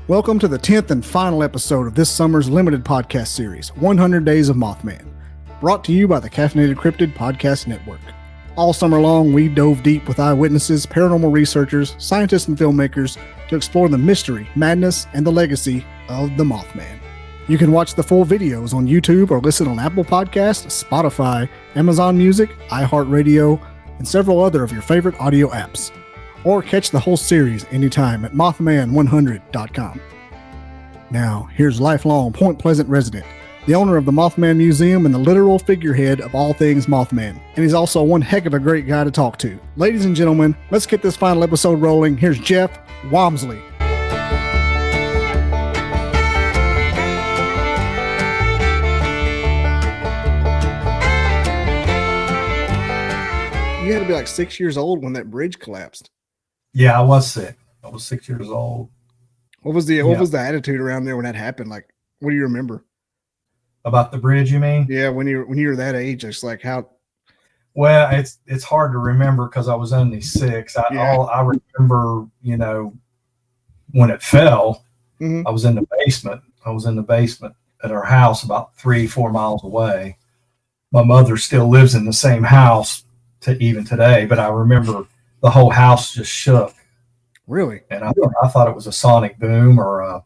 Welcome to the 10th and final episode of this summer's limited podcast series, 100 Days of Mothman, brought to you by the Caffeinated Cryptid Podcast Network. All summer long, we dove deep with eyewitnesses, paranormal researchers, scientists, and filmmakers to explore the mystery, madness, and the legacy of the Mothman. You can watch the full videos on YouTube or listen on Apple Podcasts, Spotify, Amazon Music, iHeartRadio, and several other of your favorite audio apps. Or catch the whole series anytime at Mothman100.com. Now, here's lifelong Point Pleasant resident, the owner of the Mothman Museum and the literal figurehead of all things Mothman. And he's also one heck of a great guy to talk to. Ladies and gentlemen, let's get this final episode rolling. Here's Jeff Wamsley. You had to be like 6 years old when that bridge collapsed. Yeah, I was sick. I was 6 years old. What was the attitude around there when that happened? Like, what do you remember About the bridge, you mean? Yeah, when you were that age, it's like how. Well, it's hard to remember because I was only six. I remember, when it fell, I was in the basement. I was in the basement at our house about 3-4 miles away. My mother still lives in the same house even today, but I remember the whole house just shook. Really? And I thought it was a sonic boom or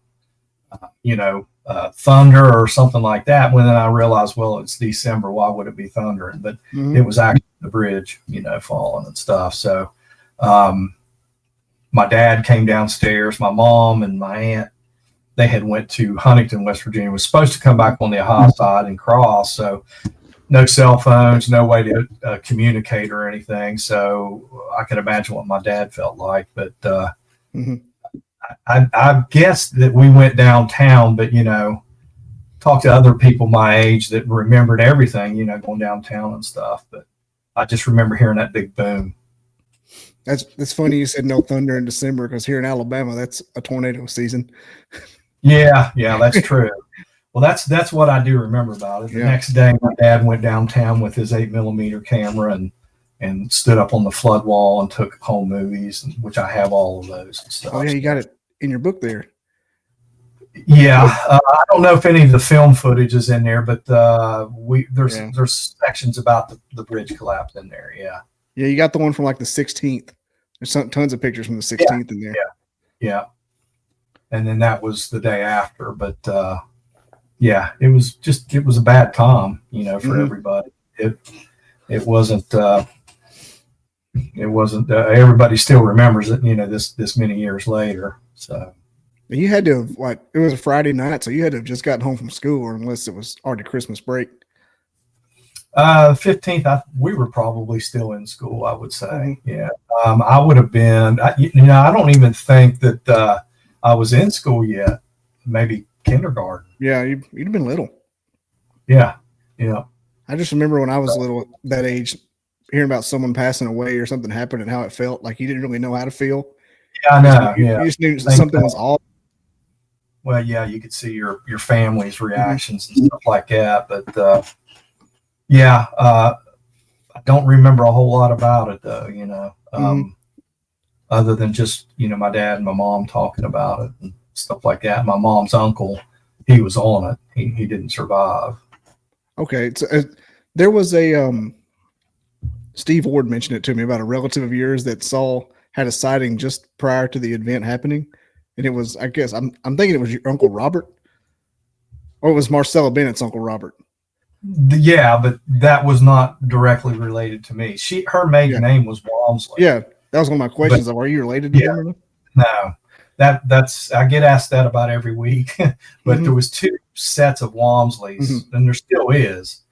thunder or something like that. When then I realized, well, it's December. Why would it be thundering? But it was actually the bridge, falling and stuff. So my dad came downstairs. My mom and my aunt, they had went to Huntington, West Virginia. Was supposed to come back on the Ohio side and cross. So no cell phones, no way to communicate or anything. So I can imagine what my dad felt like. But I guess that we went downtown, but, talked to other people my age that remembered everything, going downtown and stuff. But I just remember hearing that big boom. That's funny you said no thunder in December because here in Alabama, that's a tornado season. Yeah, that's true. Well, that's what I do remember about it. The next day, my dad went downtown with his 8mm camera and stood up on the flood wall and took home movies, which I have all of those and stuff. Oh yeah, you got it in your book there. Yeah, I don't know if any of the film footage is in there, but there's sections about the bridge collapse in there. Yeah. Yeah, you got the one from like the 16th. There's tons of pictures from the 16th in there. Yeah. And then that was the day after, but. It was a bad time, for everybody. It wasn't everybody still remembers it, this many years later. So you had to have, it was a Friday night, so you had to have just gotten home from school, or unless it was already Christmas break. 15th, we were probably still in school, I would say. Yeah. I would have been, I don't even think that I was in school yet. Maybe kindergarten. Yeah, you'd have been little. Yeah. I just remember when I was little, that age, hearing about someone passing away or something happened and how it felt. Like you didn't really know how to feel. Yeah, I know. You just knew something was off. Well, yeah, you could see your family's reactions and stuff like that. But I don't remember a whole lot about it though. Other than just my dad and my mom talking about it and stuff like that. My mom's uncle, he was on it. He didn't survive. Okay. So, there was a Steve Ward mentioned it to me about a relative of yours that had a sighting just prior to the event happening. And it was, I guess, I'm thinking it was your Uncle Robert. Or it was Marcella Bennett's Uncle Robert. Yeah, but that was not directly related to me. Her maiden name was Wamsley. Yeah, that was one of my questions. Are you related to him? No. That's I get asked that about every week, but there was 2 sets of Wamsleys, and there still is,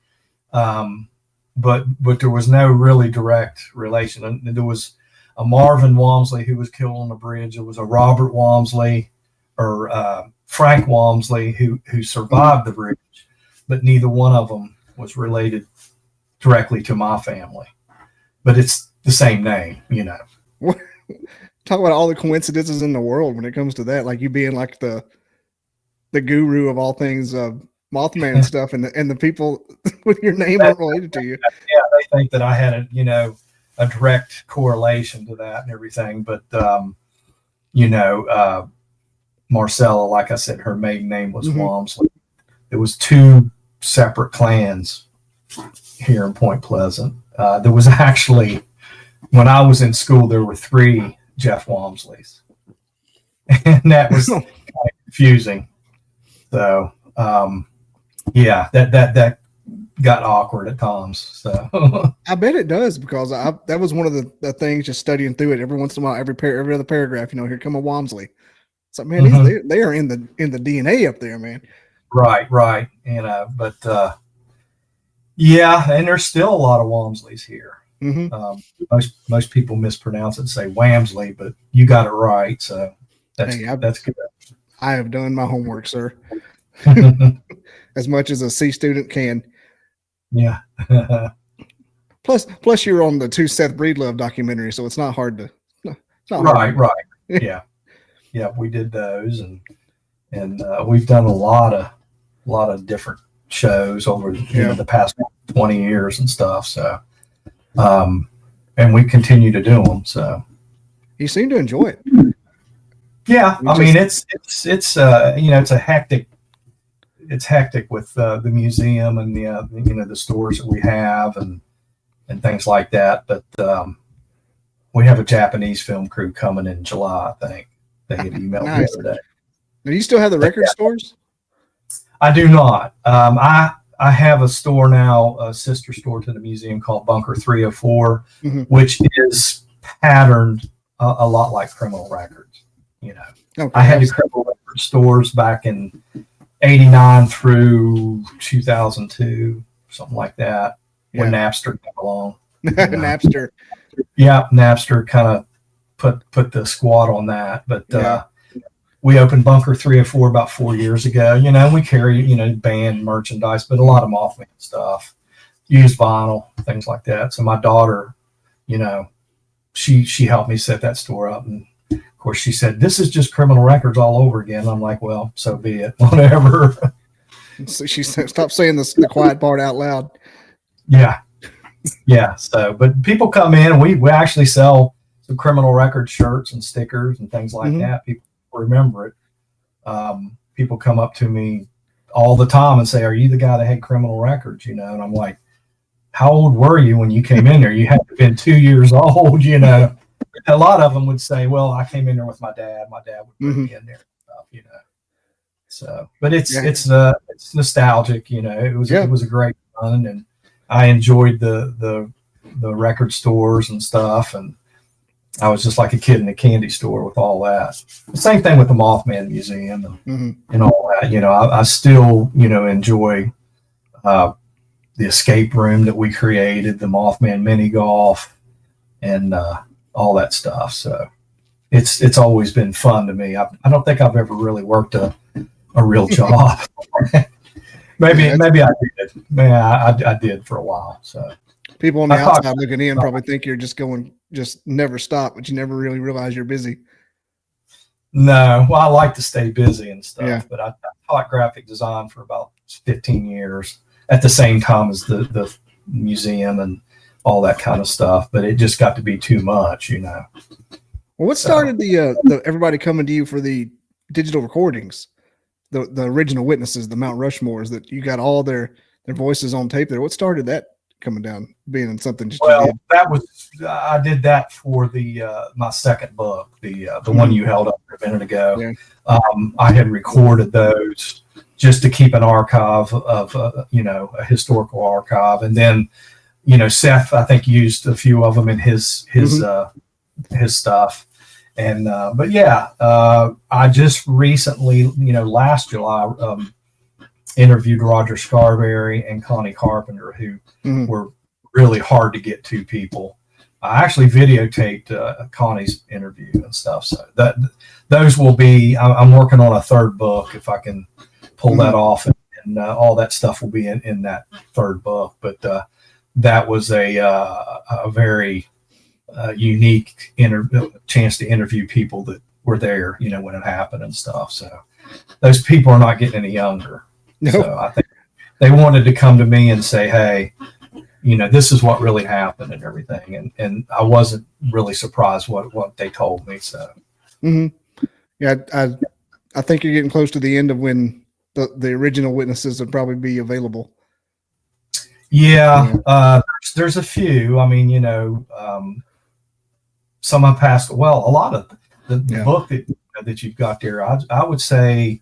but there was no really direct relation. And there was a Marvin Wamsley who was killed on the bridge. There was a Robert Wamsley or Frank Wamsley who survived the bridge, but neither one of them was related directly to my family. But it's the same name, Talk about all the coincidences in the world when it comes to that, like you being like the guru of all things Mothman and stuff, and the people with your name aren't related to you. Yeah, they think that I had a direct correlation to that and everything, but Marcella, like I said, her maiden name was Wamsley. There was 2 separate clans here in Point Pleasant. There was actually, when I was in school, there were 3 Jeff Wamsleys, and that was kind of confusing. So, yeah, that got awkward at times. So I bet it does, because that was one of the things, just studying through it every once in a while, every other paragraph, here come a Wamsley. It's like, man, they are in the DNA up there, man. Right. But yeah, and there's still a lot of Wamsleys here. Most people mispronounce it and say Wamsley, but you got it right. So that's good. I have done my homework, sir. As much as a C student can. Yeah. Plus you're on the 2 Seth Breedlove documentary, so it's not hard to. Right. Yeah. We did those, and we've done a lot of different shows over the past 20 years and stuff. So, and we continue to do them. So you seem to enjoy it. Yeah, I mean it's it's a hectic. It's hectic with the museum and the stores that we have and things like that. But we have a Japanese film crew coming in July, I think. They had emailed me the other day. Do you still have the record stores? I do not. I have a store now, a sister store to the museum called Bunker 304, which is patterned a lot like Criminal Records. Okay, I had the Criminal Record stores back in 89 through 2002, something like that, when Napster came along. Napster. Yeah, Napster kind of put the squat on that. But we opened Bunker 304 about 4 years ago. We carry, band merchandise, but a lot of Mothman stuff, used vinyl, things like that. So my daughter, she helped me set that store up. And of course she said, "This is just Criminal Records all over again." I'm like, well, so be it, whatever. So she said, stop saying the quiet part out loud. Yeah. So, but people come in, and we actually sell some Criminal Record shirts and stickers and things like that. People remember it. People come up to me all the time and say, "Are you the guy that had Criminal Records?" And I'm like, "How old were you when you came in there? You had to have been 2 years old." A lot of them would say, "Well, I came in there with my dad. My dad would bring me in there." So, but it's nostalgic. It was a great run, and I enjoyed the record stores and stuff, and I was just like a kid in a candy store with all that. The same thing with the Mothman Museum and all that. I still enjoy the escape room that we created, the Mothman mini golf, and all that stuff. So it's always been fun to me. I don't think I've ever really worked a real job. maybe I did. I did for a while. So people on the outside looking in probably think you're just never stop, but you never really realize you're busy. No, well, I like to stay busy and stuff, but I taught graphic design for about 15 years at the same time as the museum and all that kind of stuff. But it just got to be too much, Well, what started the everybody coming to you for the digital recordings, the original witnesses, the Mount Rushmores, that you got all their voices on tape there? What started that coming down, being in something? That was I did that for the my second book, the one you held up a minute ago. I had recorded those just to keep an archive of a historical archive, and then Seth, I think, used a few of them in his stuff. And but I just recently, last July, interviewed Roger Scarberry and Connie Carpenter, who were really hard to get to people. I actually videotaped Connie's interview and stuff. So those will be. I'm working on a third book, if I can pull that off, and all that stuff will be in that third book. But that was a very unique chance to interview people that were there, when it happened and stuff. So those people are not getting any younger. Nope. So I think they wanted to come to me and say, "Hey, this is what really happened and everything." And I wasn't really surprised what they told me. So, yeah, I think you're getting close to the end of when the original witnesses would probably be available. Yeah. There's a few. I mean, some have passed. Well, a lot of the book that you've got there, I would say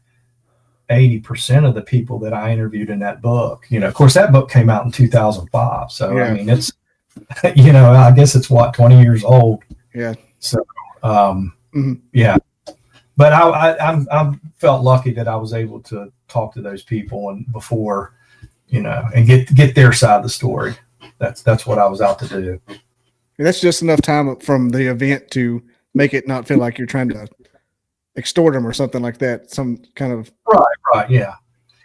80% of the people that I interviewed in that book, of course, that book came out in 2005. So, I mean, it's, I guess it's 20 years old. Yeah. So, yeah. But I felt lucky that I was able to talk to those people and before, and get their side of the story. That's what I was out to do. And that's just enough time from the event to make it not feel like you're trying to extort them or something like that. Some kind of right, yeah.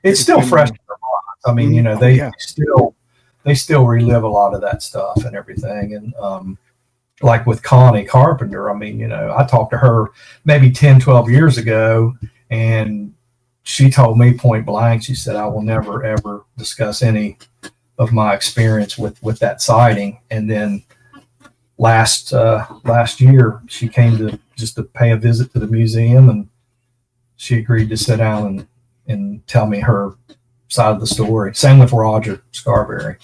It's still fresh in their minds. I mean, they still relive a lot of that stuff and everything. And like with Connie Carpenter, I mean, I talked to her maybe 10, 12 years ago, and she told me point blank, she said, I will never, ever discuss any of my experience with that sighting. And then last year, she came to pay a visit to the museum, and she agreed to sit down and tell me her side of the story. Same with Roger Scarberry.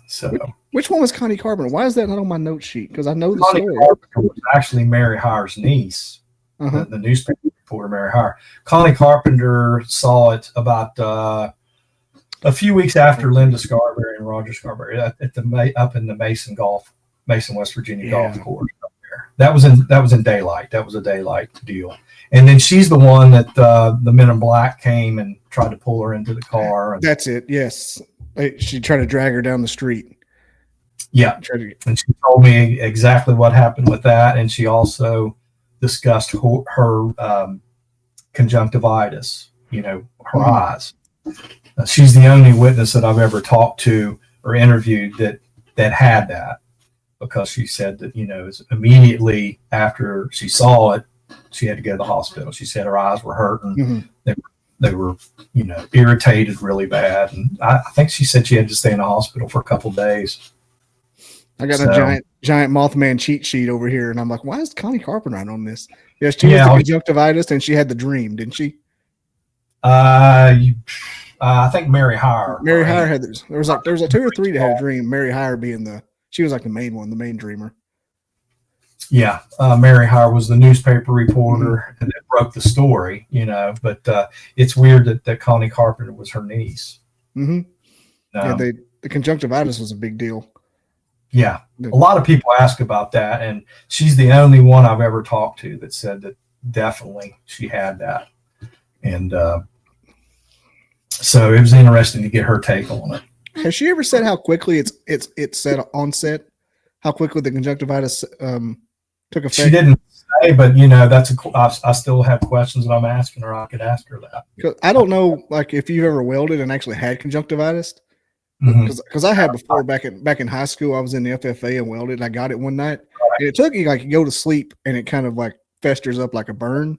So, which one was Connie Carpenter? Why is that not on my note sheet? Because I know the Connie story. Carpenter was actually Mary Hyre's niece, the newspaper reporter Mary Hyre. Connie Carpenter saw it about a few weeks after Linda Scarberry and Roger Scarberry up in the Mason, West Virginia golf course up there. That was in daylight. That was a daylight deal. And then she's the one that the men in black came and tried to pull her into the car. That's it. Yes. She tried to drag her down the street. Yeah. And she told me exactly what happened with that. And she also discussed her conjunctivitis, her eyes. She's the only witness that I've ever talked to or interviewed that had that, because she said that, immediately after she saw it, she had to go to the hospital. She said her eyes were hurting. They were, irritated really bad. And I think she said she had to stay in the hospital for a couple of days. I got a giant Mothman cheat sheet over here, and I'm like, why is Connie Carpenter on this? Yes, she had the conjunctivitis, and she had the dream, didn't she? I think Mary Hyre. Mary Hyre had this. There was like 2 or 3 that had a dream. Mary Hyre being she was like the main one, the main dreamer. Yeah, Mary Hyre was the newspaper reporter and that broke the story, But it's weird that Connie Carpenter was her niece. Yeah, the conjunctivitis was a big deal. Yeah, a lot of people ask about that, and she's the only one I've ever talked to that said that definitely she had that. And so it was interesting to get her take on it. Has she ever said how quickly it's set on set? How quickly the conjunctivitis took effect? She didn't say, but I still have questions that I'm asking her. I could ask her that. Cause I don't know, like if you've ever welded and actually had conjunctivitis. Because I had before back in high school, I was in the FFA and welded. And I got it one night, and it took you like you go to sleep and it kind of like festers up like a burn.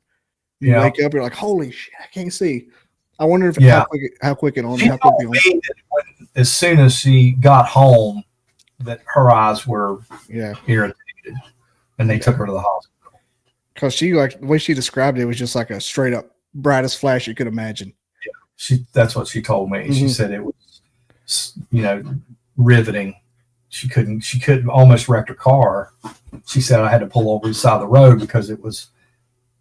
You wake up, you're like, holy shit, I can't see. I wonder if how quick it on. How quick it on. As soon as she got home, that her eyes were irritated, and they took her to the hospital. Because she, like the way she described it was just like a straight up brightest flash you could imagine. Yeah, that's what she told me. She said it was, riveting. She couldn't almost wreck her car. She said I had to pull over the side of the road because it was,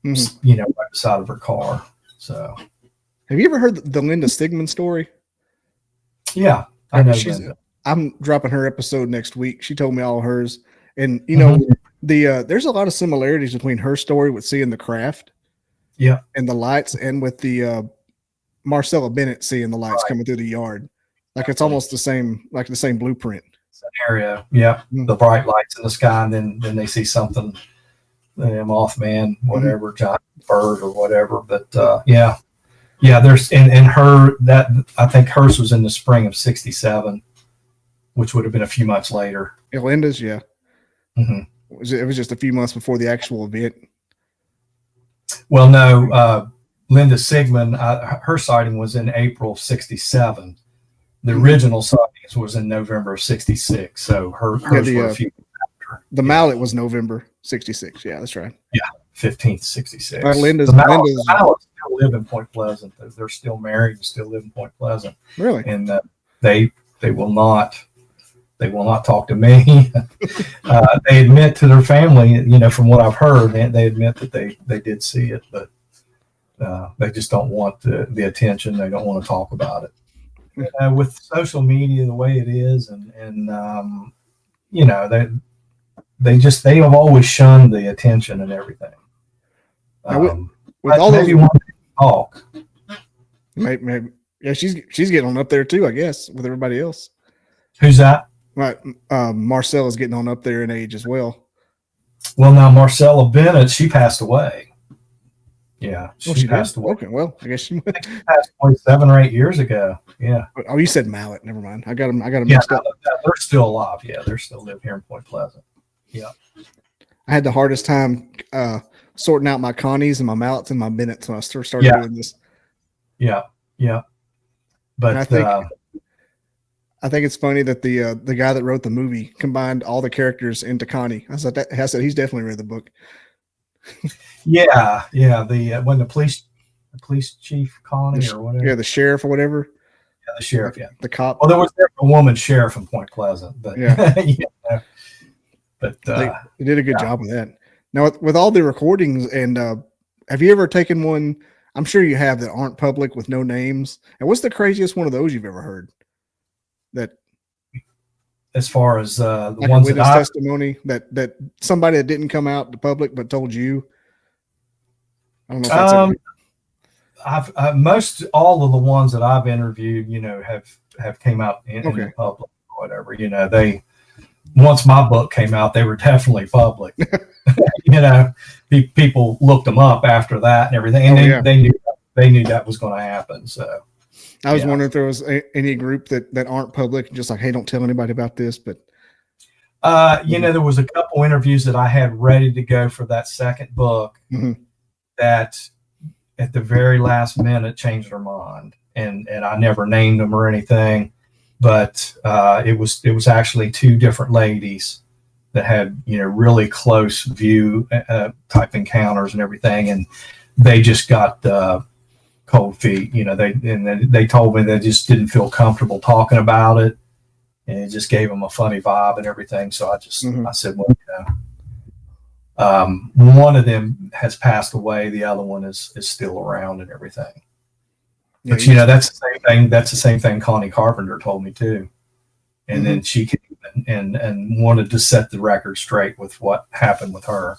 right beside of her car. So, have you ever heard the Linda Sigmund story? Yeah, I know. I'm dropping her episode next week. She told me all of hers, and there's a lot of similarities between her story with seeing the craft, and the lights, and with the Marcella Bennett seeing the lights coming through the yard. Like it's almost the same blueprint scenario. Yeah, the bright lights in the sky, and then they see something, Mothman, whatever, giant bird or whatever. But there's and her that I think hers was in the spring of '67, which would have been a few months later. Linda's, It was just a few months before the actual event. Well, no, Linda Sigmund, her sighting was in April of '67. The original sightings was in November of '66. So hers were a few months after. The mallet was November '66. Yeah, that's right. 15th, 66. Linda's the Malletts still live in Point Pleasant. They're still married and still live in Point Pleasant. Really? And they will not talk to me. They admit to their family, from what I've heard, they admit that they did see it, but they just don't want the attention. They don't want to talk about it. With social media the way it is, and they have always shunned the attention and everything. With all maybe those, one talk. Maybe, yeah, she's getting on up there too, I guess, with everybody else. Who's that? Right, Marcella's getting on up there in age as well. Well, now Marcella Bennett, she passed away. Yeah, she passed away. Okay, well, I guess she passed away 7 or 8 years ago. Yeah. Oh, you said Mallet. Never mind. I got them mixed up. They're still alive. Yeah, they're still live here in Point Pleasant. Yeah. I had the hardest time sorting out my Connies and my Mallets and my Bennetts when I started doing this. Yeah, yeah. But I think it's funny that the guy that wrote the movie combined all the characters into Connie. I said he's definitely read the book. yeah. When the police chief Connie or whatever. Yeah, the sheriff or whatever. Yeah, the sheriff. Yeah, the cop. Well, there was a woman sheriff in Point Pleasant, but yeah. But they did a good job with that. Now, with all the recordings, and have you ever taken one? I'm sure you have that aren't public with no names. And what's the craziest one of those you've ever heard? That, as far as the like ones a witness that testimony that somebody that didn't come out to public but told you. I don't know if that's I've most all of the ones that I've interviewed, have came out in the public or whatever. They once my book came out, they were definitely public. People looked them up after that and everything, and they knew that was going to happen. So I was wondering if there was any group that aren't public, just like, hey, don't tell anybody about this. But there was a couple interviews that I had ready to go for that second book that at the very last minute changed their mind, and I never named them or anything. But it was actually 2 different ladies that had really close view type encounters and everything, and they just got cold feet. They told me they just didn't feel comfortable talking about it, and it just gave them a funny vibe and everything. So I said, well, one of them has passed away, the other one is still around and everything. But that's the same thing. That's the same thing Connie Carpenter told me too. And then she came and wanted to set the record straight with what happened with her.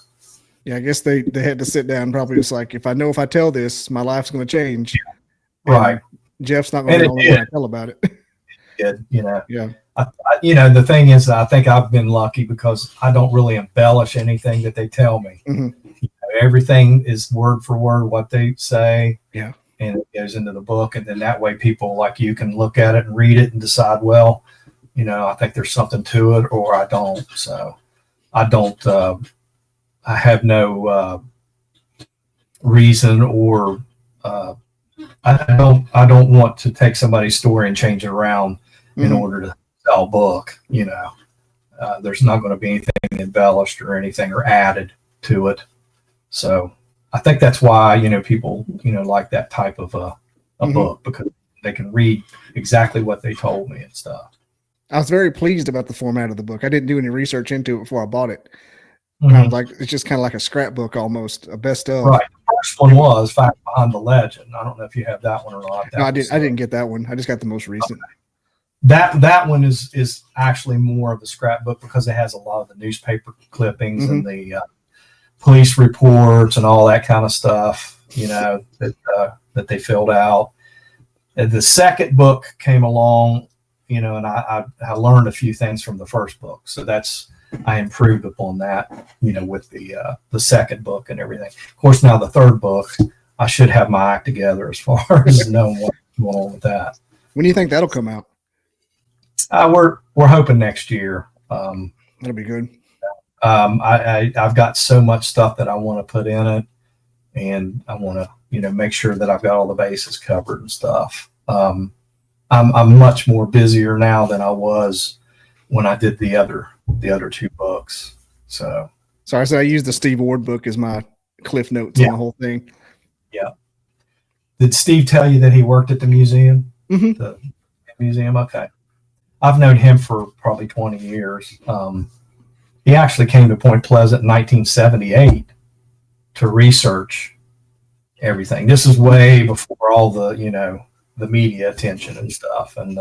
Yeah, I guess they had to sit down, probably just like, if I tell this, my life's going to change. Right. Jeff's not going to be the only one to tell about it. It did, Yeah. The thing is, I think I've been lucky because I don't really embellish anything that they tell me. Everything is word for word what they say. Yeah. And it goes into the book, and then that way people like you can look at it and read it and decide, well, I think there's something to it, or I don't. So I don't. I have no reason, or I don't want to take somebody's story and change it around in order to sell a book. There's not going to be anything embellished or anything or added to it. So I think that's why, people, like that type of a book, because they can read exactly what they told me and stuff. I was very pleased about the format of the book. I didn't do any research into it before I bought it. I was like, it's just kind of like a scrapbook almost, a best of. Right. The first one was Fact Behind the Legend. I don't know if you have that one or not. No, I didn't get that one. I just got the most recent. Okay. That one is actually more of a scrapbook because it has a lot of the newspaper clippings and the police reports and all that kind of stuff, that they filled out. And the second book came along, and I learned a few things from the first book. So I improved upon that, with the second book and everything. Of course, now the third book, I should have my act together as far as knowing what's going on with that. When do you think that'll come out? We're hoping next year. That'll be good. I've got so much stuff that I want to put in it, and I want to, make sure that I've got all the bases covered and stuff. I'm much more busier now than I was when I did the other 2 books. So I used the Steve Ward book as my cliff notes on the whole thing. Yeah. Did Steve tell you that he worked at the museum? Mm-hmm. The museum? Okay. I've known him for probably 20 years. He actually came to Point Pleasant in 1978 to research everything. This is way before all the, the media attention and stuff. And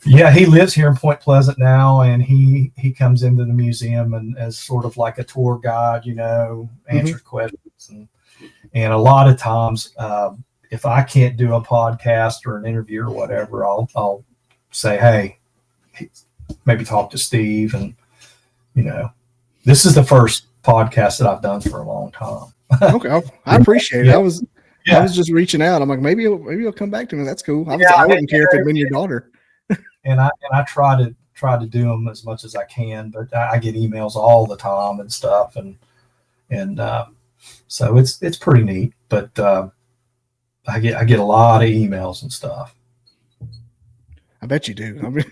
he lives here in Point Pleasant now, and he comes into the museum and as sort of like a tour guide, answers questions. And a lot of times, if I can't do a podcast or an interview or whatever, I'll say, hey, maybe talk to Steve. And, this is the first podcast that I've done for a long time. Okay. I appreciate it. I was just reaching out. I'm like, maybe he'll come back to me. That's cool. I wouldn't care if it'd been your daughter. And I try to do them as much as I can, but I get emails all the time and stuff. And so it's pretty neat, but I get a lot of emails and stuff. I bet you do. I mean,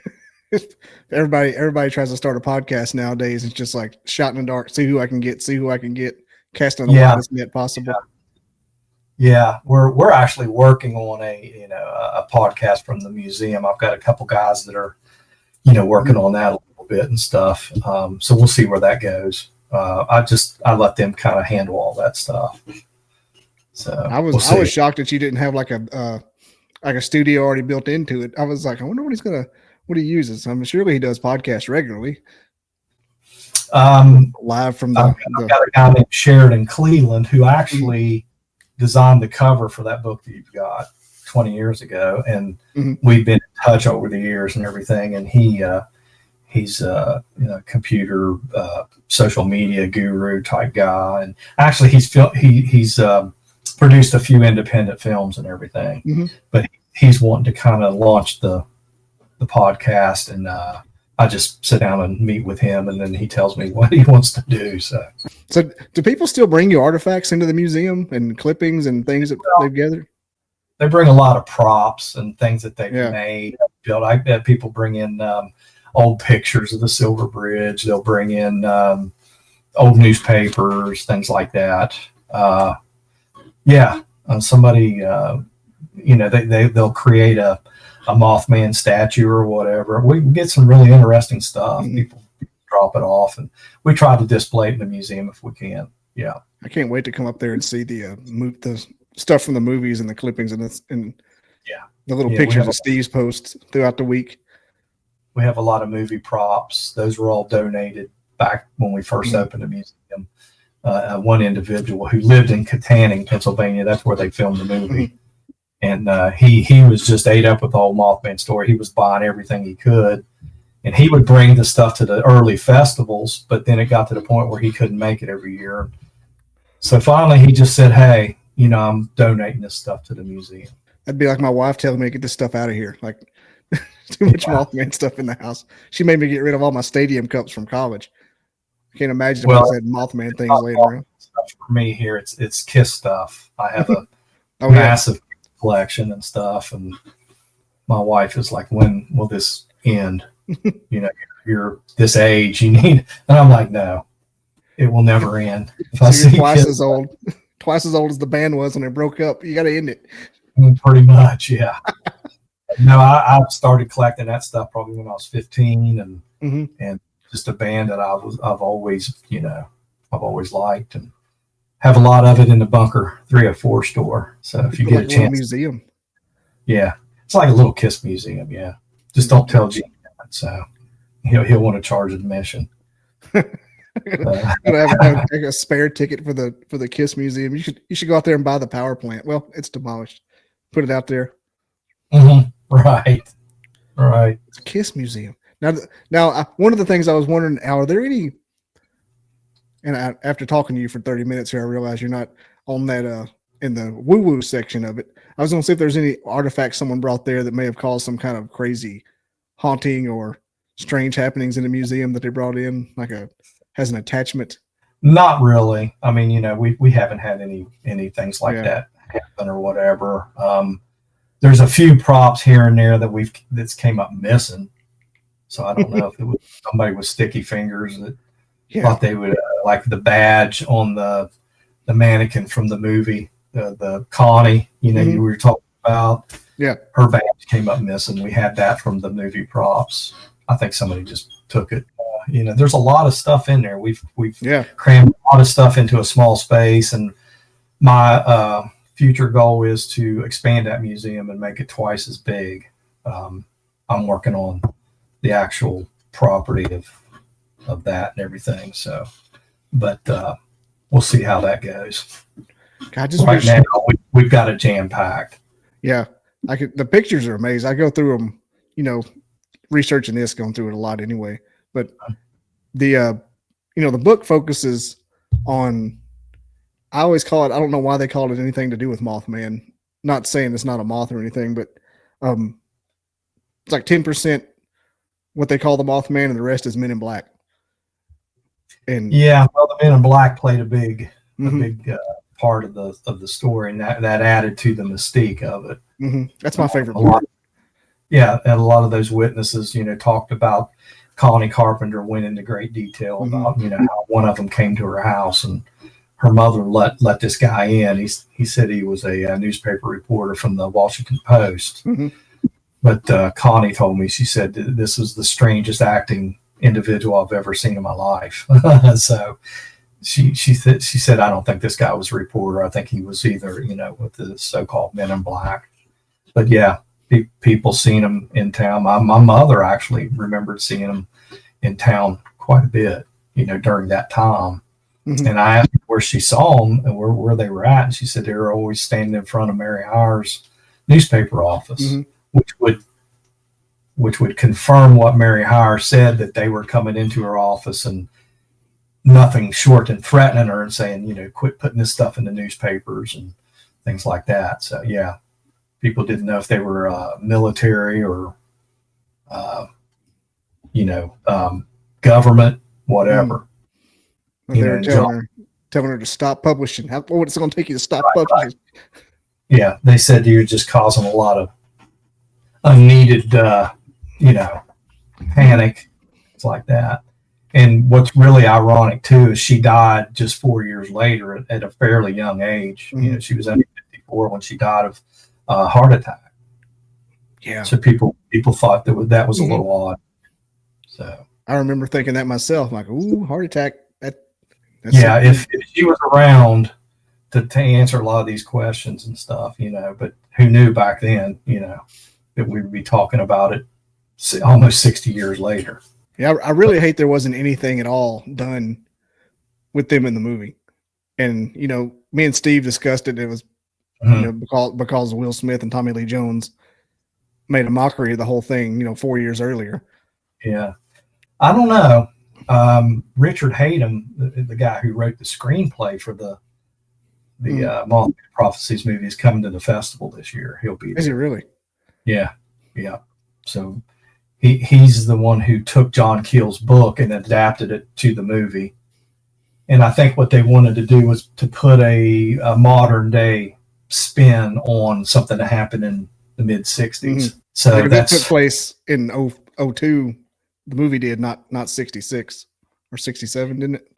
everybody tries to start a podcast nowadays. It's just like shot in the dark. See who I can get, casting the widest net possible. Yeah. We're actually working on a podcast from the museum. I've got a couple guys that are, working on that a little bit and stuff. So we'll see where that goes. I let them kind of handle all that stuff. So I was shocked that you didn't have like a studio already built into it. I was like, I wonder what he uses. I mean, surely he does podcasts regularly. Live from I've got a guy named Sheridan Cleveland who actually designed the cover for that book that you've got 20 years ago, and we've been in touch over the years and everything. And he's a computer social media guru type guy, and actually he's produced a few independent films and everything. But he's wanting to kind of launch the podcast, and I just sit down and meet with him, and then he tells me what he wants to do. So do people still bring you artifacts into the museum and clippings and things that they've gathered? They bring a lot of props and things that they've made, built. I bet people bring in old pictures of the Silver Bridge. They'll bring in old newspapers, things like that. Somebody, they'll create a Mothman statue or whatever. We get some really interesting stuff. People drop it off, and we try to display it in the museum if we can. Yeah, I can't wait to come up there and see the stuff from the movies and the clippings and the little pictures of Steve's posts throughout the week. We have a lot of movie props. Those were all donated back when we first opened the museum. One individual who lived in Katanning, Pennsylvania, that's where they filmed the movie. And he was just ate up with the whole Mothman story. He was buying everything he could. And he would bring the stuff to the early festivals, but then it got to the point where he couldn't make it every year. So finally he just said, hey, I'm donating this stuff to the museum. That'd be like my wife telling me to get this stuff out of here. Like too much Mothman stuff in the house. She made me get rid of all my stadium cups from college. I can't imagine if I had Mothman things laying around. For me here, it's KISS stuff. I have a massive collection and stuff, and my wife is like, when will this end? You're this age, you need, and I'm like, no, it will never end. So you're twice as old as the band was when it broke up. You got to end it. Pretty much, yeah. No, I started collecting that stuff probably when I was 15, and just a band that I've always liked, and have a lot of it in the Bunker 304 store. So if you get a chance, museum, it's like a little KISS museum. Yeah, just don't tell Gene that. So he'll want to charge admission. Gonna have a spare ticket for the KISS museum. You should go out there and buy the power plant. Well, it's demolished. Put it out there. Right. It's a KISS museum. Now, one of the things I was wondering, are there any? And after talking to you for 30 minutes here, I realize you're not on that in the woo-woo section of it. I was going to see if there's any artifacts someone brought there that may have caused some kind of crazy haunting or strange happenings in the museum that they brought in, has an attachment. Not really. I mean, we haven't had any things like that happen or whatever. There's a few props here and there that's came up missing. So I don't know if it was somebody with sticky fingers that thought they would like the badge on the mannequin from the movie, the Connie, you were talking about. Yeah. Her badge came up missing. We had that from the movie props. I think somebody just took it. There's a lot of stuff in there. We've crammed a lot of stuff into a small space, and my future goal is to expand that museum and make it twice as big. I'm working on the actual property of that and everything. So, but we'll see how that goes. Right now, we've got it jam packed. Yeah, the pictures are amazing. I go through them, researching this, going through it a lot anyway. But the book focuses on. I always call it. I don't know why they called it anything to do with Mothman. Not saying it's not a moth or anything, but it's like 10% what they call the Mothman, and the rest is Men in Black. And the Men in Black played a big part of the story, and that added to the mystique of it. That's my favorite part. And a lot of those witnesses, talked about Connie Carpenter, went into great detail about how one of them came to her house and her mother let this guy in. He said he was a newspaper reporter from the Washington Post. But Connie told me, she said, this is the strangest acting individual I've ever seen in my life. So she said, I don't think this guy was a reporter. I think he was either, with the so-called Men in Black. But yeah, people seen him in town. My mother actually remembered seeing him in town quite a bit, during that time. And I asked her where she saw them and where they were at. And she said they were always standing in front of Mary Hires' newspaper office, which would confirm what Mary Hire said, that they were coming into her office and nothing short than threatening her and saying, quit putting this stuff in the newspapers and things like that. So yeah, people didn't know if they were military or, government, whatever. They were telling her to stop publishing. What is it going to take you to stop publishing? Right. Yeah, they said you're just causing a lot of unneeded, panic. It's like that. And what's really ironic too is she died just 4 years later at a fairly young age. She was only 54 when she died of a heart attack. Yeah. So people thought that was a little odd. So I remember thinking that myself, like, ooh, heart attack. If she was around to answer a lot of these questions and stuff, but who knew back then, that we would be talking about it almost 60 years later. Yeah, I really hate there wasn't anything at all done with them in the movie. And, me and Steve discussed it. It was, because Will Smith and Tommy Lee Jones made a mockery of the whole thing, 4 years earlier. Yeah. I don't know. Richard Hatem, the guy who wrote the screenplay for the Mothman Prophecies movie, is coming to the festival this year. He'll be there. Is he really? Yeah. So he's the one who took John Keel's book and adapted it to the movie. And I think what they wanted to do was to put a modern day spin on something that happened in the mid 60s. So that took place in 02. The movie did, not 66 or 67, didn't it?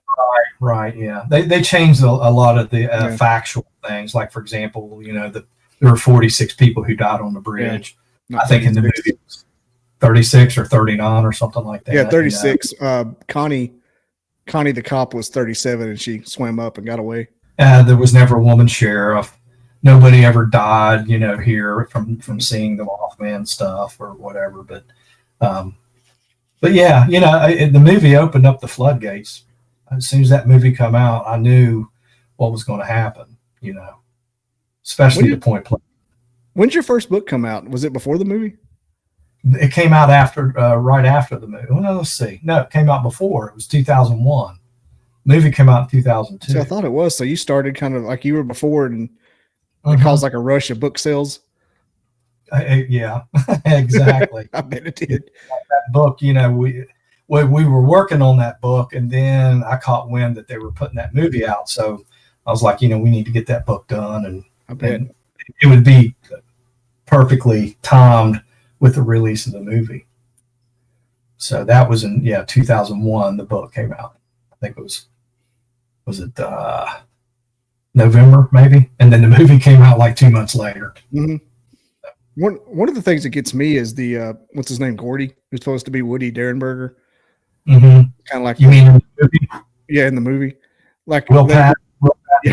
Right. Yeah. They changed a lot of the factual things. Like, for example, there were 46 people who died on the bridge. Yeah. I think in the movie it was 36 or 39 or something like that. Yeah, 36. Connie the cop was 37, and she swam up and got away. There was never a woman sheriff. Nobody ever died, here from seeing the Mothman stuff or whatever. But yeah, the movie opened up the floodgates. As soon as that movie come out, I knew what was going to happen, especially the point play. When's your first book come out? Was it before the movie? It came out right after the movie. Well, let's see. No, it came out before. It was 2001. Movie came out in 2002. See, I thought it was. So you started kind of like you were before, and it caused like a rush of book sales. Yeah, exactly. I bet it did. That book, we were working on that book, and then I caught wind that they were putting that movie out. So I was like, we need to get that book done, and I bet it would be perfectly timed with the release of the movie. So that was in 2001. The book came out. I think it was it November maybe, and then the movie came out like 2 months later. Mm-hmm. One of the things that gets me is the what's his name, Gordy, who's supposed to be Woody Derenberger. Mm-hmm. Kind of like you mean in the movie? Yeah, in the movie, like Will Patton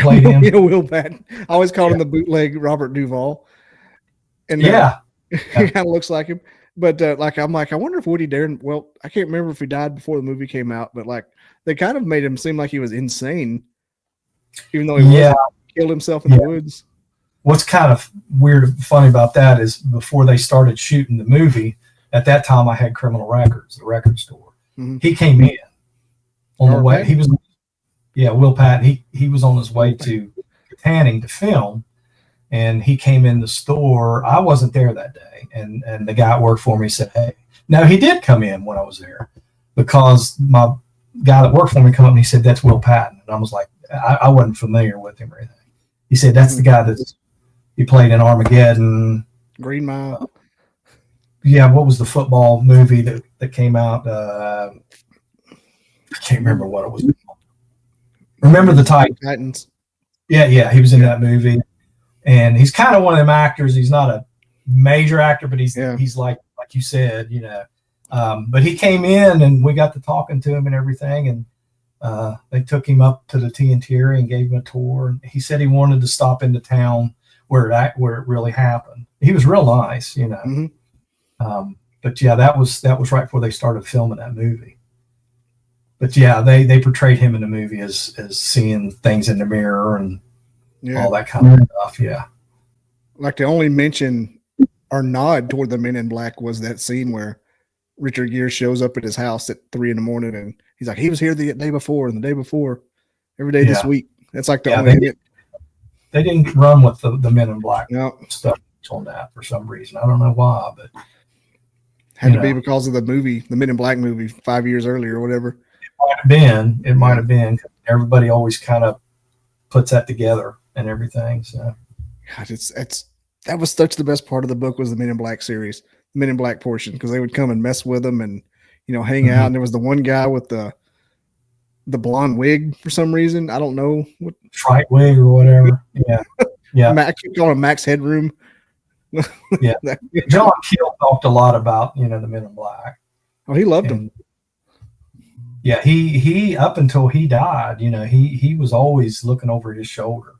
played him. Yeah, Will Patton. I always called him the bootleg Robert Duvall, and he kind of looks like him. But I'm like, I wonder if Woody Darren. Well, I can't remember if he died before the movie came out, but like they kind of made him seem like he was insane, even though he wasn't. Killed himself in the woods. What's kind of weird and funny about that is before they started shooting the movie, at that time I had Criminal Records, the record store. Mm-hmm. He came in on the way. He was, Will Patton. He was on his way to Tanning to film, and he came in the store. I wasn't there that day, and the guy that worked for me said, "Hey." Now he did come in when I was there, because my guy that worked for me come up and he said, "That's Will Patton," and I was like, I wasn't familiar with him or anything. He said, "That's the guy he played in Armageddon, Green Mile." What was the football movie that came out? I can't remember what it was. Remember the Titans? Yeah, he was in that movie, and he's kind of one of them actors. He's not a major actor, but he's like you said, but he came in and we got to talking to him and everything, and they took him up to the TNT area and gave him a tour. And he said he wanted to stop into town where it really happened. He was real nice, Mm-hmm. But that was right before they started filming that movie. But they portrayed him in the movie as seeing things in the mirror and all that kind of stuff. Yeah. Like the only mention or nod toward the Men in Black was that scene where Richard Gere shows up at his house at 3 a.m. and he's like, he was here the day before and the day before, every day this week. That's like the only. They didn't run with the Men in Black stuff on that for some reason. I don't know why, but had to be because of the movie, the Men in Black movie 5 years earlier or whatever. It might have been. Everybody always kind of puts that together and everything. So, God, that was such the best part of the book was the Men in Black series, the Men in Black portion, because they would come and mess with them and hang out. And there was the one guy with the blonde wig for some reason. I don't know what fright wig or whatever. Yeah. Max, you call him Max Headroom. Yeah. John Keel talked a lot about the Men in Black. Oh, he loved them. Yeah, he up until he died, he was always looking over his shoulder.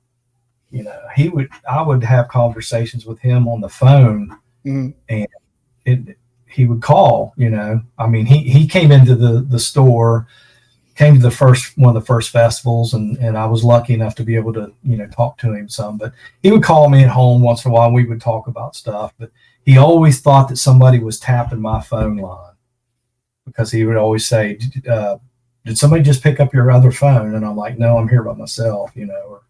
I would have conversations with him on the phone, and he would call. I mean, he came into the store, came to one of the first festivals, and I was lucky enough to be able to talk to him some. But he would call me at home once in a while, and we would talk about stuff. But he always thought that somebody was tapping my phone line, because he would always say, did somebody just pick up your other phone? And I'm like, no, I'm here by myself, or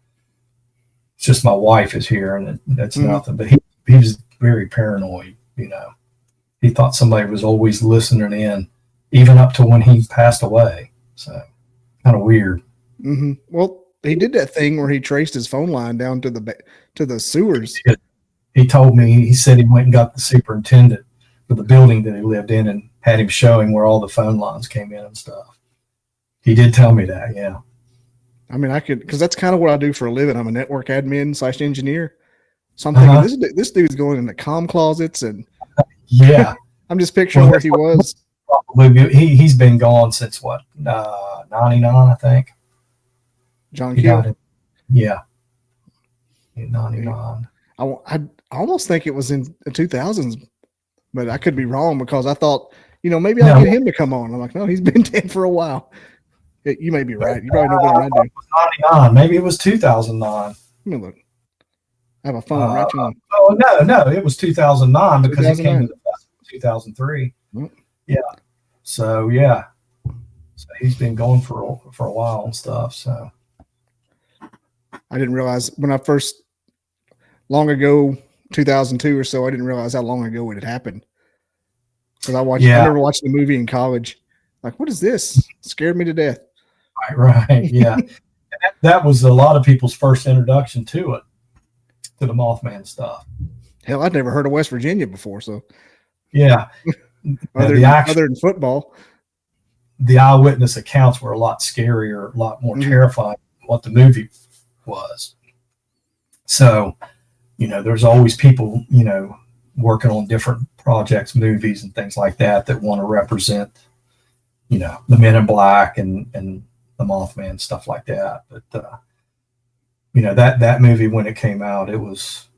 it's just my wife is here, and that's nothing. But he was very paranoid, He thought somebody was always listening in, even up to when he passed away. So kind of weird. Mm-hmm. Well, he did that thing where he traced his phone line down to the sewers. He told me, he said he went and got the superintendent for the building that he lived in and had him showing where all the phone lines came in and stuff. He did tell me that, yeah. I mean, I could, because that's kind of what I do for a living. I'm a network admin / engineer. So I'm thinking this dude's going in the comm closets and I'm just picturing where he was. Probably he's been gone since what, 99, I think. John Keel. Yeah. In 99. I almost think it was in the 2000s, but I could be wrong because I thought, maybe I'll get him to come on. I'm like, no, he's been dead for a while. You may be right. You probably know better than I do. 99. Maybe it was 2009. Let me look. I have a phone right to him. Oh, no. It was 2009 because he came to the festival in 2003. Mm-hmm. Yeah. So, yeah. So he's been going for a while and stuff. So I didn't realize when I first, long ago, 2002 or so, I didn't realize how long ago it had happened. Because I remember watching the movie in college. Like, what is this? It scared me to death. Right. Yeah. that was a lot of people's first introduction to the Mothman stuff. Hell, I'd never heard of West Virginia before. So, yeah. other than football, the eyewitness accounts were a lot scarier, a lot more terrifying than what the movie was. So, there's always people, working on different projects, movies and things like that want to represent, the Men in Black and the Mothman, stuff like that. But, that movie, when it came out, it was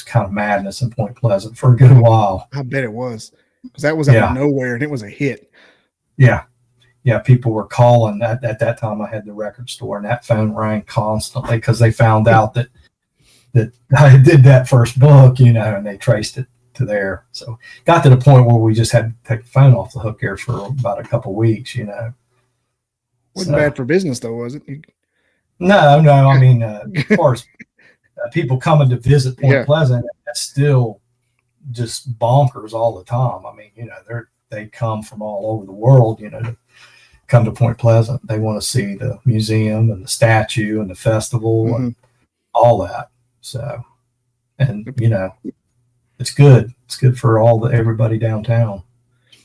kind of madness in Point Pleasant for a good while. I bet it was, because that was out of nowhere and it was a hit. Yeah. Yeah. People were calling at that time. I had the record store, and that phone rang constantly because they found out that I did that first book, and they traced it to there. So got to the point where we just had to take the phone off the hook there for about a couple of weeks, Wasn't bad for business though, was it? No. I mean, as far as people coming to visit Point Pleasant, that's still just bonkers all the time. I mean, they come from all over the world, to come to Point Pleasant. They want to see the museum and the statue and the festival and all that. So, and it's good. It's good for everybody downtown.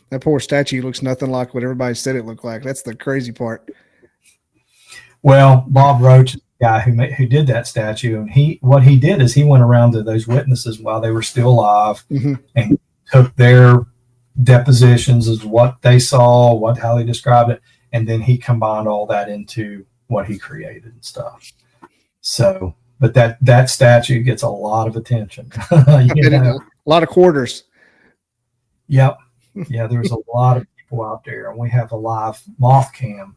That poor statue looks nothing like what everybody said it looked like. That's the crazy part. Well, Bob Roach, the guy who did that statue, and what he did is he went around to those witnesses while they were still alive and took their depositions as what they saw, how they described it, and then he combined all that into what he created and stuff. So, but that statue gets a lot of attention. A lot of quarters. Yep. Yeah, there's a lot of people out there, and we have a live moth cam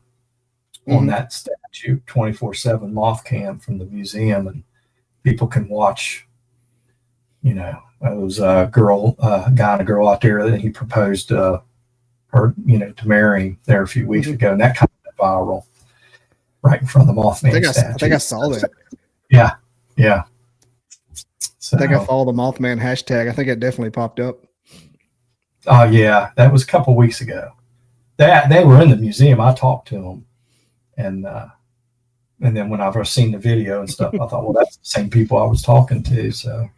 on that statue, 24/7 moth cam from the museum, and people can watch. There was a guy and a girl out there that he proposed her, to marry there a few weeks ago, and that kind of went viral right in front of the Mothman statue. I think I saw that. Yeah. So, I think I followed the Mothman hashtag. I think it definitely popped up. Oh yeah, that was a couple of weeks ago. They were in the museum. I talked to them, and then when I've seen the video and stuff, I thought, well, that's the same people I was talking to. So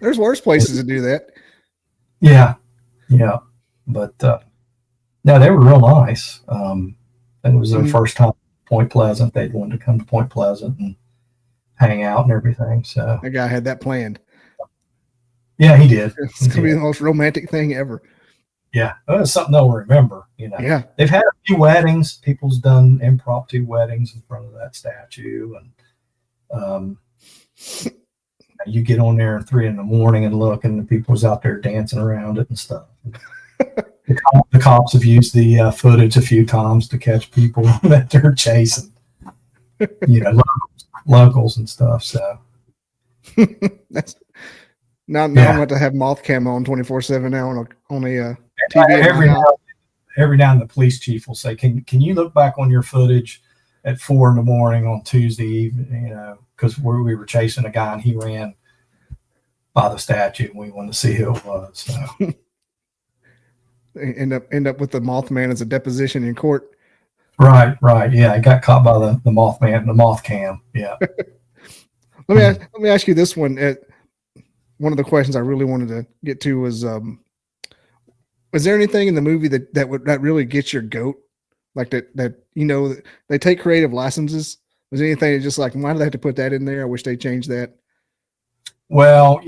there's worse places to do that. Yeah, but no, they were real nice. It was their first time at Point Pleasant. They wanted to come to Point Pleasant and hang out and everything. So that guy had that planned. Yeah, he did. It's going to be the most romantic thing ever. Yeah, it's something they'll remember. Yeah, they've had a few weddings. People's done impromptu weddings in front of that statue, and you get on there at 3 a.m. and look, and the people's out there dancing around it and stuff. The cops have used the footage a few times to catch people that they're chasing. Locals and stuff. So that's. Now I'm going to have moth cam on 24/7 now on a TV. Every now and the police chief will say, "Can you look back on your footage at 4 a.m. on Tuesday evening? Because we were chasing a guy and he ran by the statue and we wanted to see who it was." So end up with the Mothman as a deposition in court. Right. Yeah, he got caught by the Mothman, the moth cam. Yeah. Let me ask you this one. One of the questions I really wanted to get to was there anything in the movie that really gets your goat? Like that they take creative licenses? Was there anything that just like, why do they have to put that in there? I wish they changed that. Well,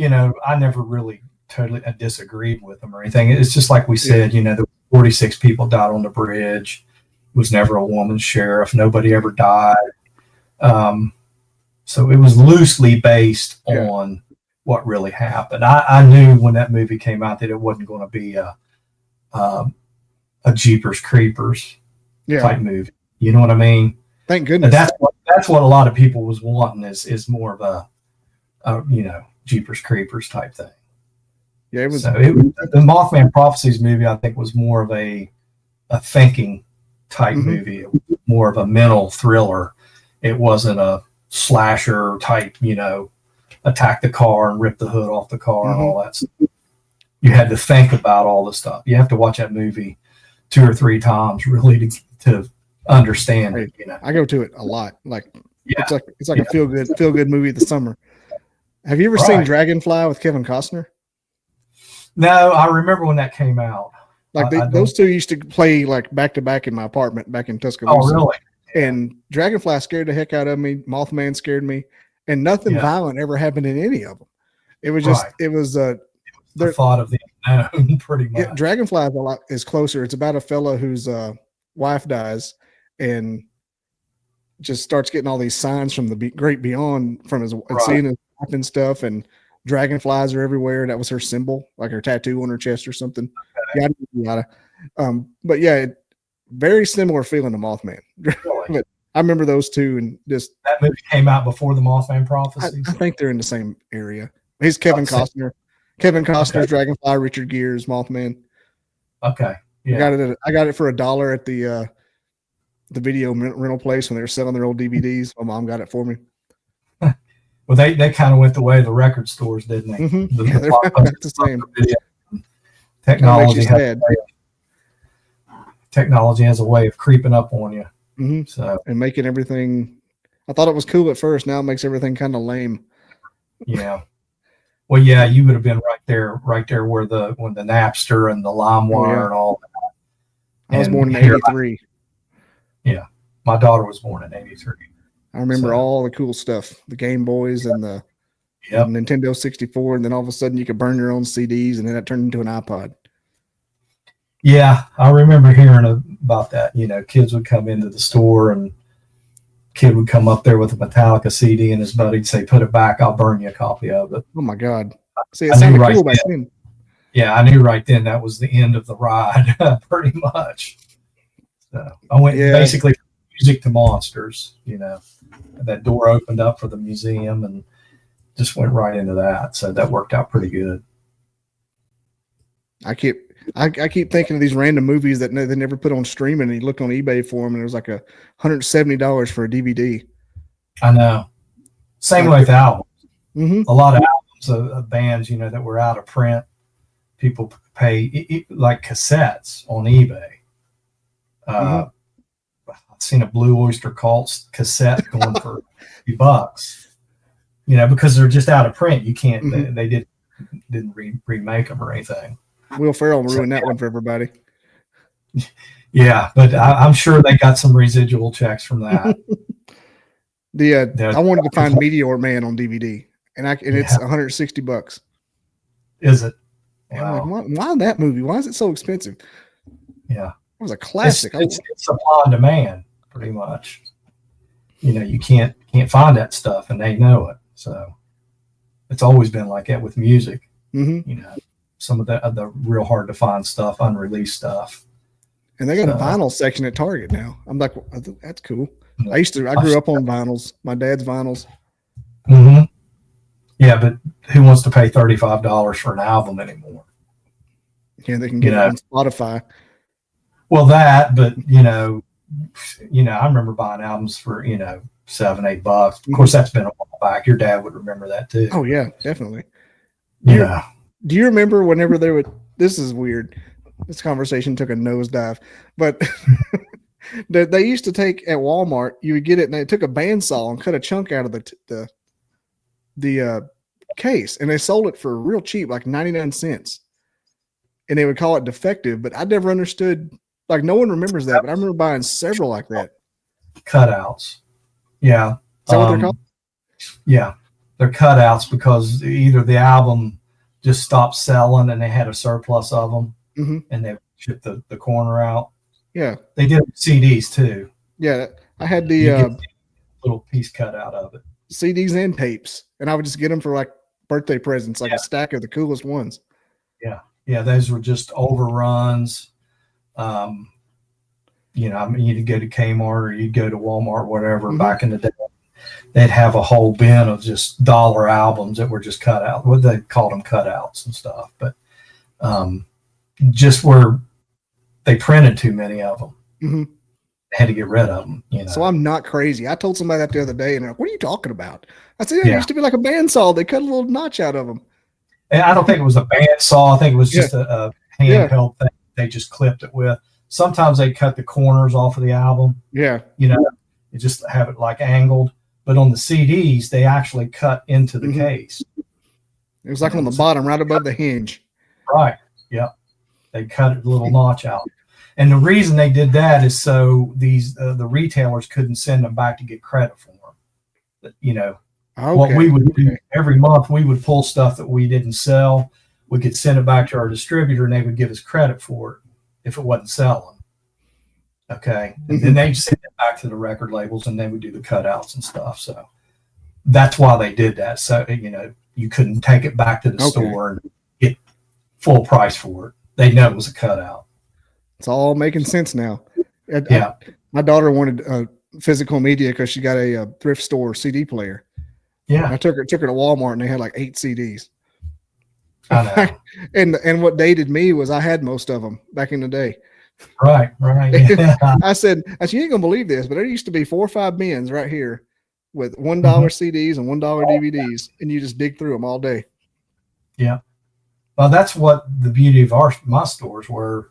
I never really totally disagreed with them or anything. It's just like we said, the 46 people died on the bridge. It was never a woman sheriff. Nobody ever died. So it was loosely based on what really happened. I knew when that movie came out that it wasn't going to be a Jeepers Creepers type movie. You know what I mean? Thank goodness. And that's what a lot of people was wanting is more of a Jeepers Creepers type thing. Yeah, it was. So the Mothman Prophecies movie, I think, was more of a thinking type movie. It was more of a mental thriller. It wasn't a slasher type, attack the car and rip the hood off the car and all that stuff. You had to think about all the stuff. You have to watch that movie 2 or 3 times really to understand it. I go to it a lot. It's like a feel good movie of the summer. Have you ever seen Dragonfly with Kevin Costner? No, I remember when that came out. Those two used to play like back to back in my apartment back in Tuscaloosa. Oh, really? And Dragonfly scared the heck out of me. Mothman scared me. and nothing violent ever happened in any of them. It was just, it was the thought of the unknown, pretty much. Yeah, Dragonfly is closer. It's about a fella whose wife dies and just starts getting all these signs from the great beyond from his and seeing his wife and stuff, and dragonflies are everywhere. That was her symbol, like her tattoo on her chest or something. Okay. Yada, yada. But yeah, very similar feeling to Mothman. Really? But I remember those two, and just that movie came out before the Mothman Prophecies. I think they're in the same area. He's Kevin Costner. Kevin Costner's Dragonfly, Richard Gere's Mothman. Okay. Yeah. I got it for $1 at the video rental place when they were selling their old DVDs. My mom got it for me. Well, they kind of went the way of the record stores, didn't they? Mm-hmm. They're about the same. Technology has a way of creeping up on you. Mm-hmm. So and making everything. I thought it was cool at first. Now it makes everything kind of lame. Yeah. Well, yeah, you would have been right there where when the Napster and the LimeWire and all that. I was born in '83. Yeah, my daughter was born in '83. I remember all the cool stuff, the Game Boys and the Nintendo 64, and then all of a sudden you could burn your own CDs, and then that turned into an iPod. Yeah, I remember hearing about that. You know, kids would come into the store, and kid would come up there with a Metallica CD, and his buddy'd say, "Put it back. I'll burn you a copy of it." Oh my God! See, it sounded cool back then. Yeah, I knew right then that was the end of the ride, pretty much. So I went basically from music to monsters. You know, that door opened up for the museum, and just went right into that. So that worked out pretty good. I keep thinking of these random movies that they never put on streaming, and you look on eBay for them, and it was like $170 for a DVD. I know. Same with albums. Mm-hmm. A lot of albums of bands, you know, that were out of print, people pay like cassettes on eBay. I've seen a Blue Oyster Cult cassette going for $50. You know, because they're just out of print. You can't. Mm-hmm. They didn't remake them or anything. Will Ferrell ruined that one for everybody. Yeah, but I'm sure they got some residual checks from that. I wanted to find Meteor Man on DVD, and it's $160. Is it? Wow. I'm like, why that movie? Why is it so expensive? Yeah, it was a classic. It's supply and demand, pretty much. You know, you can't find that stuff, and they know it. So it's always been like that with music. Mm-hmm. You know, some of the real hard to find stuff, unreleased stuff. And they got a vinyl section at Target now. I'm like, that's cool. I grew up on vinyls, my dad's vinyls. Mm-hmm. Yeah, but who wants to pay $35 for an album anymore? Yeah, they can get it on Spotify. Well, but I remember buying albums for $7, $8. Of course, that's been a while back. Your dad would remember that too. Oh yeah, definitely. Yeah. Do you remember whenever they would? This is weird. This conversation took a nosedive, but they used to take at Walmart. You would get it, and they took a bandsaw and cut a chunk out of the case, and they sold it for real cheap, like 99 cents. And they would call it defective, but I never understood. Like no one remembers that, but I remember buying several like that. Cutouts. Yeah. Is that what they're called? Yeah, they're cutouts because either the album just stopped selling and they had a surplus of them, and they shipped the corner out. Yeah, they did CDs too. Yeah, I had the little piece cut out of it. CDs and tapes, and I would just get them for like birthday presents, like a stack of the coolest ones. Yeah, those were just overruns. You'd go to Kmart or you'd go to Walmart, whatever. Back in the day, they'd have a whole bin of just dollar albums that were just cut out. What they called them, cutouts and stuff. But just where they printed too many of them, they had to get rid of them. You know? So I'm not crazy. I told somebody that the other day, and they're like, "What are you talking about?" I said, "It used to be like a bandsaw. They cut a little notch out of them." And I don't think it was a bandsaw. I think it was just a handheld thing they just clipped it with. Sometimes they cut the corners off of the album. Yeah. You just have it like angled. But on the CDs, they actually cut into the case. It was like on the bottom, right above the hinge. Right. Yeah. They cut a little notch out. And the reason they did that is so the retailers couldn't send them back to get credit for them. What we would do every month, we would pull stuff that we didn't sell. We could send it back to our distributor, and they would give us credit for it if it wasn't selling. Okay. And then they'd send it back to the record labels, and they would do the cutouts and stuff. So that's why they did that. So, you couldn't take it back to the store and get full price for it. They know it was a cutout. It's all making sense now. Yeah. My daughter wanted physical media because she got a thrift store CD player. Yeah. And I took her to Walmart, and they had like 8 CDs. I know. and what dated me was I had most of them back in the day. Right. Yeah. I said, you ain't gonna believe this, but there used to be 4 or 5 bins right here with $1 CDs and $1 DVDs, and you just dig through them all day. Yeah. Well, that's what the beauty of my stores were.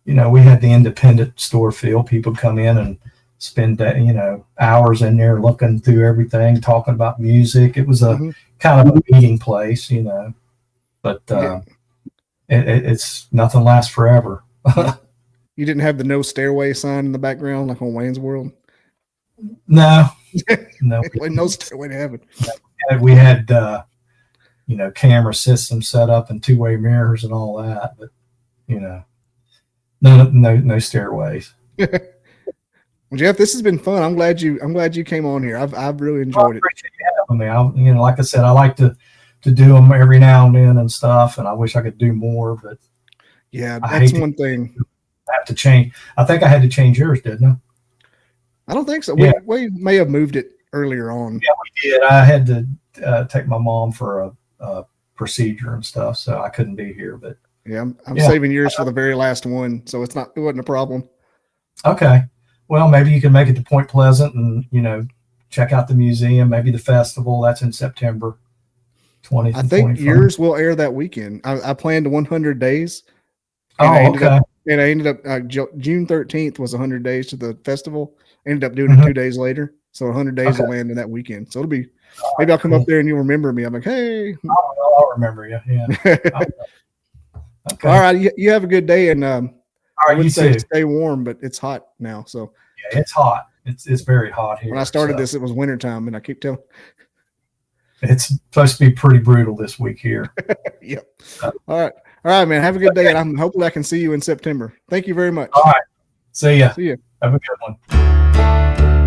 We had the independent store feel. People come in and spend hours in there looking through everything, talking about music. It was a kind of a meeting place, but it's nothing lasts forever. You didn't have the no stairway sign in the background like on Wayne's World? No. No stairway to heaven. We had camera systems set up and 2-way mirrors and all that, but no stairways. Well, Jeff, this has been fun. I'm glad you came on here. I've really enjoyed it. Appreciate you having me. Like I said, I like to do them every now and then and stuff, and I wish I could do more, but yeah, that's one thing. I have to change. I think I had to change yours, didn't I? I don't think so. Yeah. We may have moved it earlier on. Yeah, we did. I had to take my mom for a procedure and stuff, so I couldn't be here. But yeah, I'm saving yours for the very last one, so it wasn't a problem. Okay. Well, maybe you can make it to Point Pleasant and check out the museum, maybe the festival. That's in September 20th. I think yours will air that weekend. I planned 100 days. And I ended up June 13th was 100 days to the festival. Ended up doing it 2 days later. So 100 days will land in that weekend. So it'll be, maybe I'll come up there and you'll remember me. I'm like, hey. I'll remember you. Yeah. Okay. All right. You have a good day. And all right, you say too. Stay warm, but it's hot now. So yeah, it's hot. It's very hot here. When I started this, it was wintertime, and I keep telling. It's supposed to be pretty brutal this week here. Yep. All right, man. Have a good day, and hopefully I can see you in September. Thank you very much. All right. See ya. See ya. Have a good one.